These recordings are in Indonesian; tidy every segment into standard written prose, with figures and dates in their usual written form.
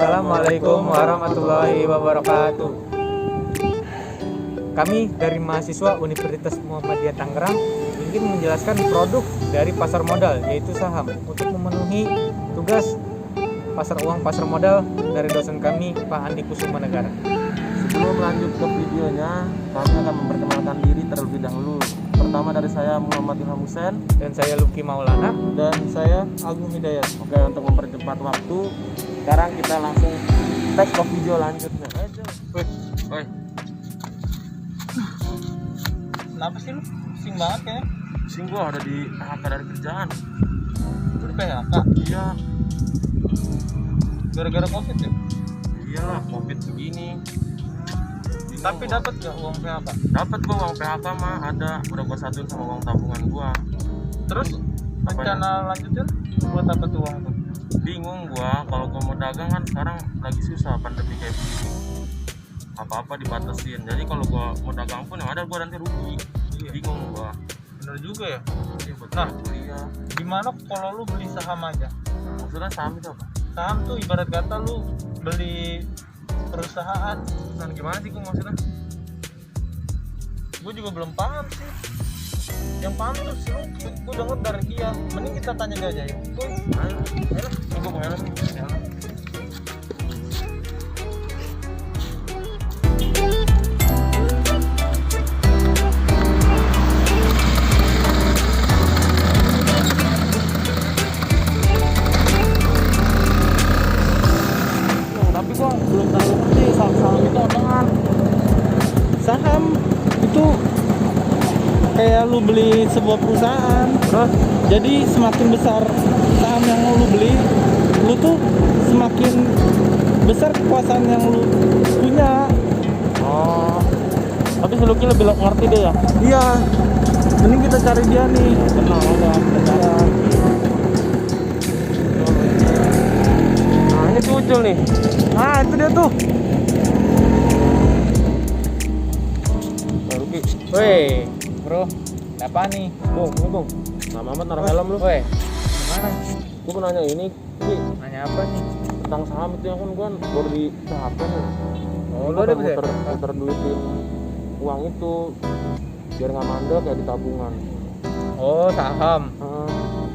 Assalamualaikum warahmatullahi wabarakatuh. Kami dari mahasiswa Universitas Muhammadiyah Tangerang ingin menjelaskan produk dari pasar modal, yaitu saham, untuk memenuhi tugas pasar uang pasar modal dari dosen kami, Pak Andi Kusuma Negara. Sebelum lanjut ke videonya, kami akan memperkenalkan diri terlebih dahulu. Pertama dari saya Muhammad Ilham Hussein, Dan saya Luki Maulana. dan saya Agung Hidayat. Oke, untuk mempercepat waktu, sekarang kita langsung tes ke video lanjutnya. Woi, Kenapa sih lu? Pusing banget ya? Pusing gua ada di PHK dari kerjaan. Lu di PHK? Iya, Gara-gara COVID ya? iyalah COVID begini. Tapi dapat gak uang PHK? Dapat gua uang PHK mah ada, udah gua satuin sama uang tabungan gua. Terus rencana lanjutnya buat apa tuh uang tuh? Bingung gua, kalau gua mau dagang kan sekarang lagi susah pandemi kayak begini. Apa-apa dibatasin. Jadi kalau gua mau dagang pun yang ada gua nanti rugi. Bingung gua. Bener juga ya? Iya, betul. Nah. Iya. Gimana kalau lu beli saham aja? Maksudnya saham itu apa? Saham tuh ibarat kata lu beli perusahaan. Nah, gimana sih gua maksudnya? Gue juga belum paham sih. Yang paham tuh si Luki. Gue denger dari dia. Mending kita tanya dia aja ya. Ayo, gua mau helm. Tapi gua belum terlalu ngerti saham itu apaan. Saham itu kayak lu beli sebuah perusahaan. Jadi semakin besar saham yang lu beli, lu tuh semakin besar kekuasaan yang lu punya. Oh, tapi si Lucky lebih ngerti deh ya. Iya. Mending kita cari dia nih. Tenang aja, kita cari. Nah, ini muncul nih. Ah, itu dia tuh. Nah, Lucky. woi, bro, ada apa nih? Bung, ini Bung. Nama amat naruh helm lu. Woi, gimana? Gua mau nanya ini, Ki, Nanya apa nih? tentang saham itu yang kan gua baru di PHP nih. Oh, lu ada bisa? muter duitin uang itu biar nggak mandek kayak di tabungan. Oh, saham. Ah,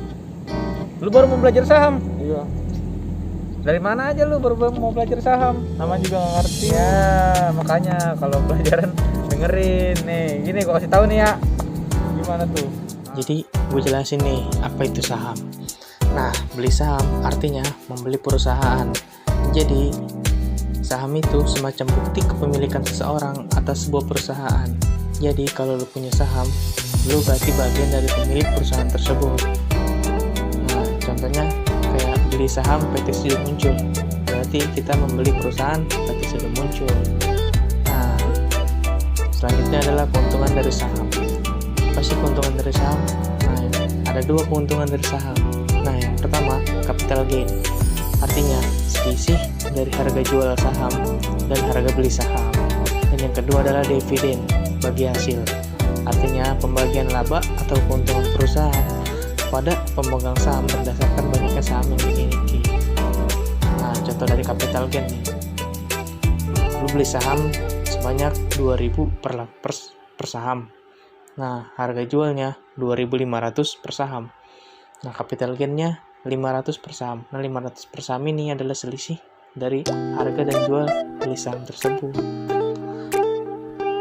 Lu baru mau belajar saham? iya. Dari mana aja lu baru mau belajar saham? Nama juga nggak ngerti. Ya, makanya kalau pelajaran dengerin nih. Gini gua kasih tahu nih ya. Gimana tuh? Jadi gue jelasin nih apa itu saham. Nah, beli saham artinya membeli perusahaan. Jadi saham itu semacam bukti kepemilikan seseorang atas sebuah perusahaan. Jadi kalau lu punya saham, lu berarti bagian dari pemilik perusahaan tersebut. Nah, contohnya kayak beli saham PT Sido Muncul. Berarti kita membeli perusahaan PT Sido Muncul. Nah, selanjutnya adalah keuntungan dari saham. Apa sih keuntungan dari saham? Nah, ada dua keuntungan dari saham. Nah, yang pertama, capital gain. Artinya, selisih dari harga jual saham dan harga beli saham. Dan yang kedua adalah dividen, bagi hasil. Artinya, pembagian laba atau keuntungan perusahaan pada pemegang saham berdasarkan banyaknya saham yang dimiliki. Nah, contoh dari capital gain nih. Lu beli saham sebanyak 2.000 per saham. Nah, harga jualnya 2.500 per saham. Nah, capital gain-nya 500 per saham. Nah, 500 per saham ini adalah selisih dari harga dan jual beli saham tersebut.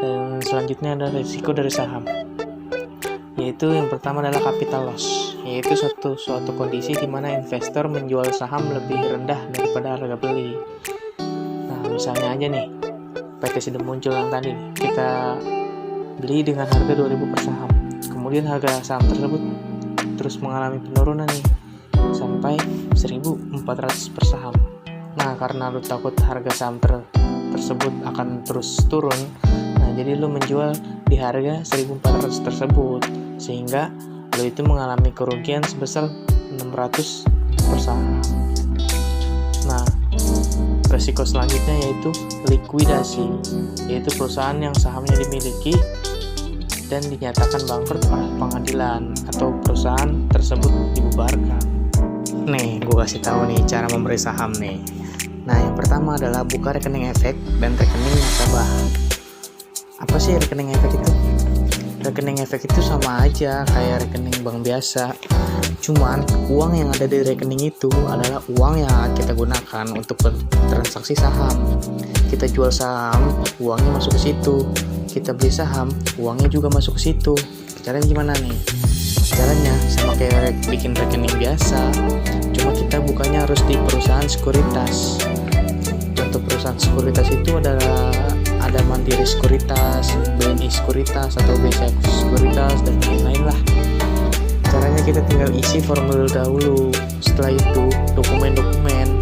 Dan selanjutnya adalah risiko dari saham. Yaitu yang pertama adalah capital loss, yaitu suatu kondisi di mana investor menjual saham lebih rendah daripada harga beli. Nah, misalnya aja nih, PT Sido Muncul yang tadi kita beli dengan harga 2.000 per saham. Kemudian harga saham tersebut terus mengalami penurunan nih sampai 1.400 per saham. Nah, karena lu takut harga saham tersebut akan terus turun, nah jadi lu menjual di harga 1.400 tersebut, sehingga lu itu mengalami kerugian sebesar 600 per saham. Nah, resiko selanjutnya yaitu likuidasi, yaitu perusahaan yang sahamnya dimiliki dan dinyatakan bangkrut oleh pengadilan atau perusahaan tersebut dibubarkan. Nih, gue kasih tahu nih cara membeli saham nih. Nah, yang pertama adalah buka rekening efek dan rekening nasabah. Apa sih rekening efek itu? Rekening efek itu sama aja kayak rekening bank biasa. Cuman uang yang ada di rekening itu adalah uang yang kita gunakan untuk transaksi saham. Kita jual saham, uangnya masuk ke situ. Kita beli saham, uangnya juga masuk ke situ. Caranya gimana nih? Caranya sama kayak bikin rekening biasa. Cuma kita bukanya harus di perusahaan sekuritas. Contoh perusahaan sekuritas itu adalah ada Mandiri Sekuritas, BNI Sekuritas, atau BCA Sekuritas, dan lain-lain lah. Caranya kita tinggal isi formulir dahulu. Setelah itu dokumen-dokumen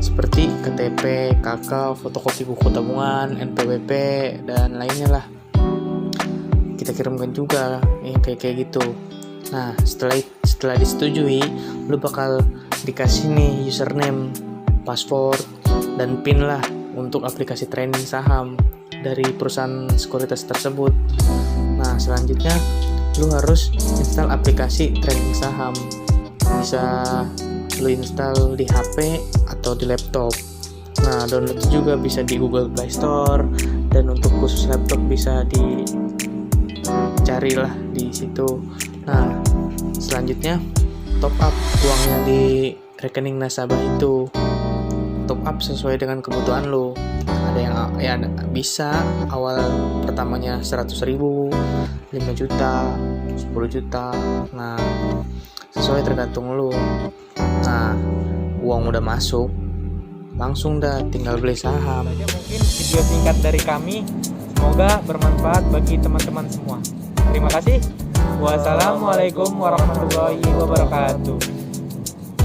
seperti KTP, KK, fotokopi buku tabungan, NPWP, dan lainnya lah. Kita kirimkan juga kayak gitu. Nah, setelah disetujui, lu bakal dikasih nih username, password, dan PIN lah untuk aplikasi trading saham dari perusahaan sekuritas tersebut. Nah, selanjutnya lu harus install aplikasi trading saham. Bisa lu install di HP atau di laptop. Nah, download juga bisa di Google Play Store, dan untuk khusus laptop bisa dicarilah di situ. Nah, selanjutnya top up uangnya di rekening nasabah itu. Top up sesuai dengan kebutuhan lo. Ada yang ya bisa awal pertamanya 100.000, 5 juta, 10 juta. Nah, sesuai tergantung lo. Nah, uang udah masuk, langsung dah tinggal beli saham. Saja mungkin video singkat dari kami, semoga bermanfaat bagi teman-teman semua. Terima kasih. Wassalamualaikum warahmatullahi wabarakatuh.